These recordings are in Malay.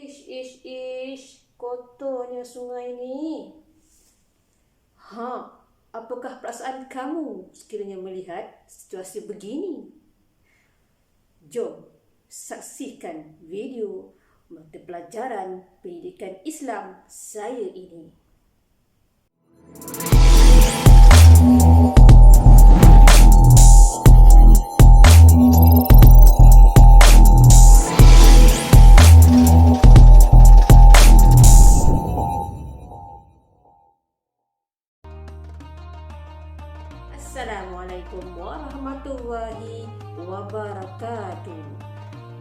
Ish, kotornya sungai ni. Apakah perasaan kamu sekiranya melihat situasi begini? Jom saksikan video mata pelajaran pendidikan Islam saya ini. Assalamualaikum warahmatullahi wabarakatuh.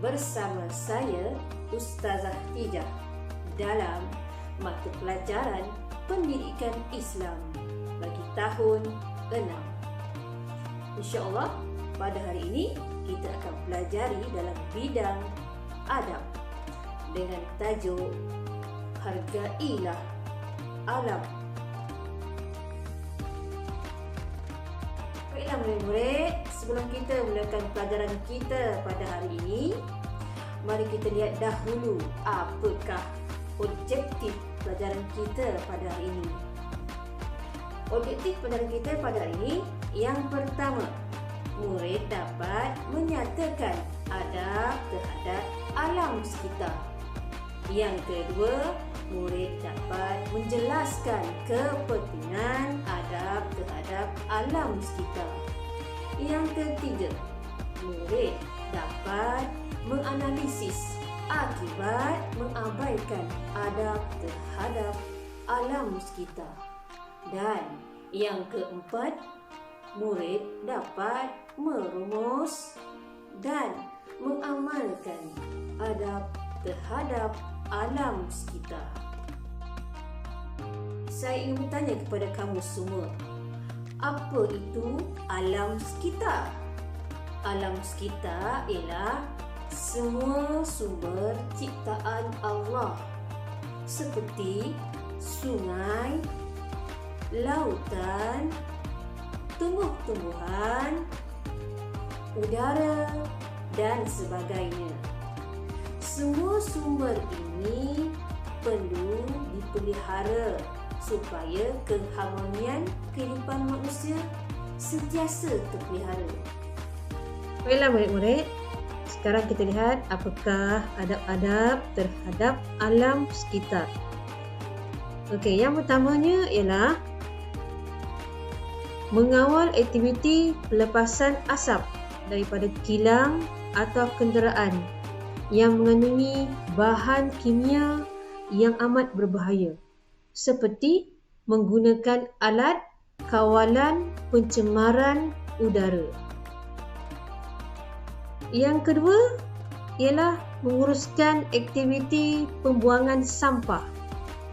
Bersama saya Ustazah Tijah dalam mata pelajaran pendidikan Islam bagi tahun 6. InsyaAllah pada hari ini kita akan pelajari dalam bidang adab dengan tajuk Hargailah Alam. Baiklah murid-murid, sebelum kita mulakan pelajaran kita pada hari ini, mari kita lihat dahulu apakah objektif pelajaran kita pada hari ini. Objektif pelajaran kita pada hari ini, yang pertama, murid dapat menyatakan adab terhadap alam sekitar. Yang kedua, murid dapat menjelaskan kepentingan adab terhadap alam sekitar. Yang ketiga, murid dapat menganalisis akibat mengabaikan adab terhadap alam sekitar. Dan yang keempat, murid dapat merumus dan mengamalkan adab terhadap alam sekitar. Saya ingin bertanya kepada kamu semua, apa itu alam sekitar? Alam sekitar ialah semua sumber ciptaan Allah seperti sungai, lautan, tumbuh-tumbuhan, udara dan sebagainya. Semua sumber ini perlu dipelihara supaya keharmonian kehidupan manusia sentiasa terpelihara. Baiklah murid-murid, sekarang kita lihat apakah adab-adab terhadap alam sekitar. Okey, yang pertamanya ialah mengawal aktiviti pelepasan asap daripada kilang atau kenderaan yang mengandungi bahan kimia yang amat berbahaya, seperti menggunakan alat kawalan pencemaran udara. Yang kedua ialah menguruskan aktiviti pembuangan sampah,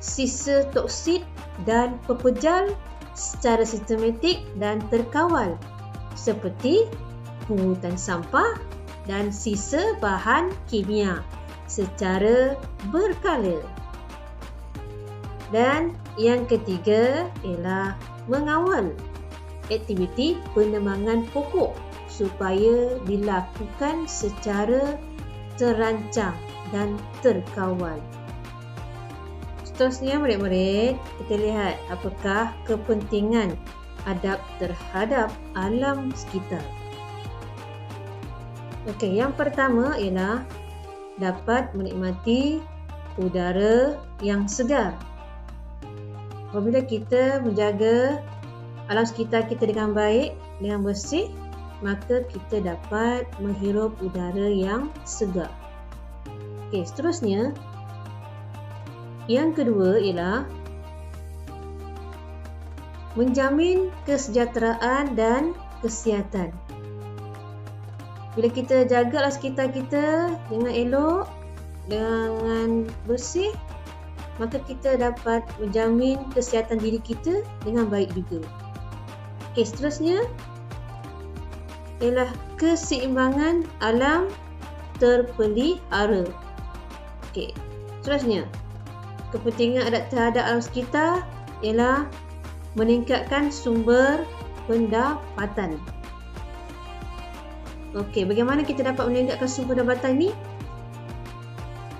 sisa toksik dan pepejal secara sistematik dan terkawal, seperti pungutan sampah dan sisa bahan kimia secara berkala. Dan yang ketiga ialah mengawal aktiviti penebangan pokok supaya dilakukan secara terancang dan terkawal. Seterusnya murid-murid, kita lihat apakah kepentingan adab terhadap alam sekitar. Okey, yang pertama ialah dapat menikmati udara yang segar. Apabila kita menjaga alam sekitar kita dengan baik, dengan bersih, maka kita dapat menghirup udara yang segar. Okey, seterusnya, yang kedua ialah menjamin kesejahteraan dan kesihatan. Bila kita jaga alam sekitar kita dengan elok, dengan bersih, maka kita dapat menjamin kesihatan diri kita dengan baik juga. Okey, seterusnya ialah keseimbangan alam terpelihara. Okey, seterusnya, kepentingan adab terhadap alam sekitar ialah meningkatkan sumber pendapatan. Okey, bagaimana kita dapat meningkatkan sumber pendapatan ni?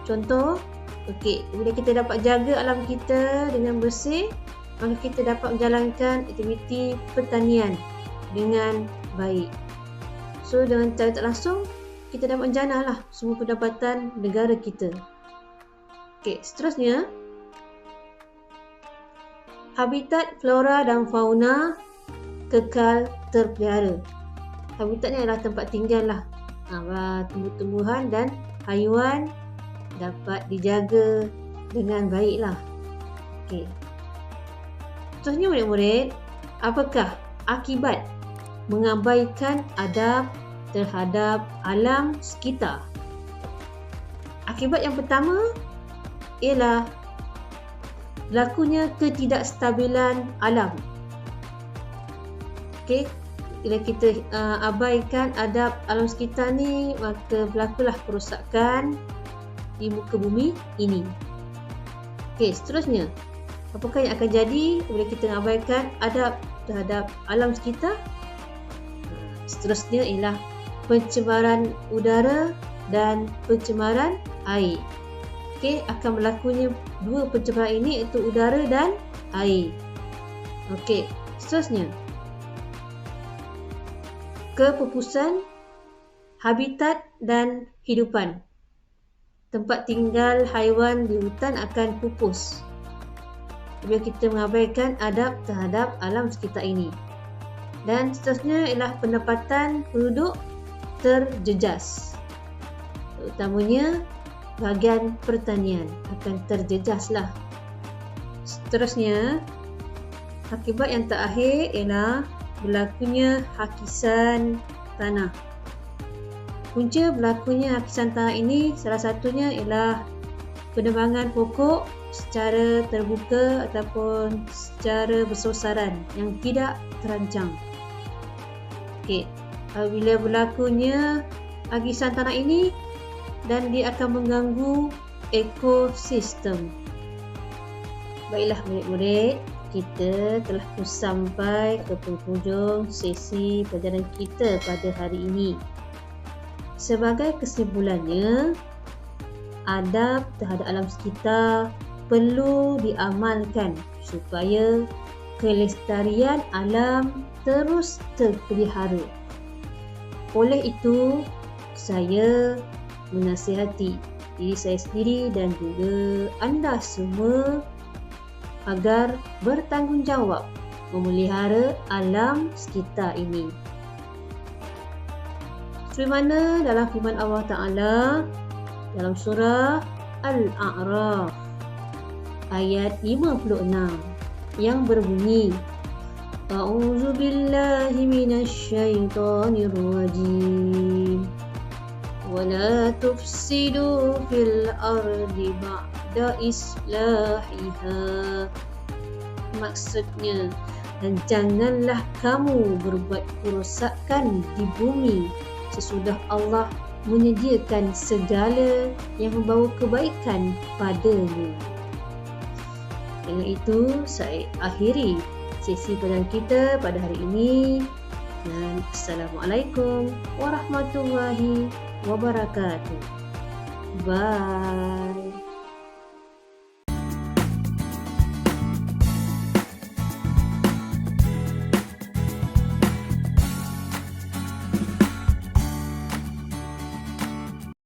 Contoh, Okey, bila kita dapat jaga alam kita dengan bersih, maka kita dapat menjalankan aktiviti pertanian dengan baik. So, dengan cara tak langsung, kita dapat menjana lah semua pendapatan negara kita. Okey, seterusnya, habitat flora dan fauna kekal terpelihara. Habitat ni adalah tempat tinggal lah. Tumbuh-tumbuhan dan haiwan dapat dijaga dengan baiklah. Okey. Seterusnya murid-murid, apakah akibat mengabaikan adab terhadap alam sekitar? Akibat yang pertama ialah berlakunya ketidakstabilan alam. Okey, bila kita abaikan adab alam sekitar ni, maka berlakulah kerosakan di muka bumi ini. Okey, seterusnya, apakah yang akan jadi bila kita mengabaikan adab terhadap alam sekitar? Seterusnya ialah pencemaran udara dan pencemaran air. Okey, akan berlakunya dua pencemaran ini, iaitu udara dan air. Okey, seterusnya, kepupusan habitat dan hidupan. Tempat tinggal haiwan di hutan akan pupus bila kita mengabaikan adab terhadap alam sekitar ini. Dan seterusnya ialah pendapatan penduduk terjejas. Terutamanya bahagian pertanian akan terjejaslah. Seterusnya, akibat yang terakhir ialah berlakunya hakisan tanah. Punca berlakunya hakisan tanah ini salah satunya ialah penebangan pokok secara terbuka ataupun secara bersosaran yang tidak terancang. Okey, apabila berlakunya hakisan tanah ini, dan dia akan mengganggu ekosistem. Baiklah murid-murid, kita telah pun sampai ke penghujung sesi pelajaran kita pada hari ini. Sebagai kesimpulannya, adab terhadap alam sekitar perlu diamalkan supaya kelestarian alam terus terpelihara. Oleh itu, saya menasihati diri saya sendiri dan juga anda semua agar bertanggungjawab memelihara alam sekitar ini. Sebagaimana dalam firman Allah Ta'ala dalam surah Al-A'raf ayat 56 yang berbunyi, A'udzu billahi minasyaitonir rajim. Wala tufsidu fil ardi ba'da islahiha. Maksudnya, dan janganlah kamu berbuat kerosakan di bumi sesudah Allah menyediakan segala yang membawa kebaikan padanya. Dengan itu, saya akhiri sesi pelajaran kita pada hari ini. Dan Assalamualaikum warahmatullahi wabarakatuh. Bye.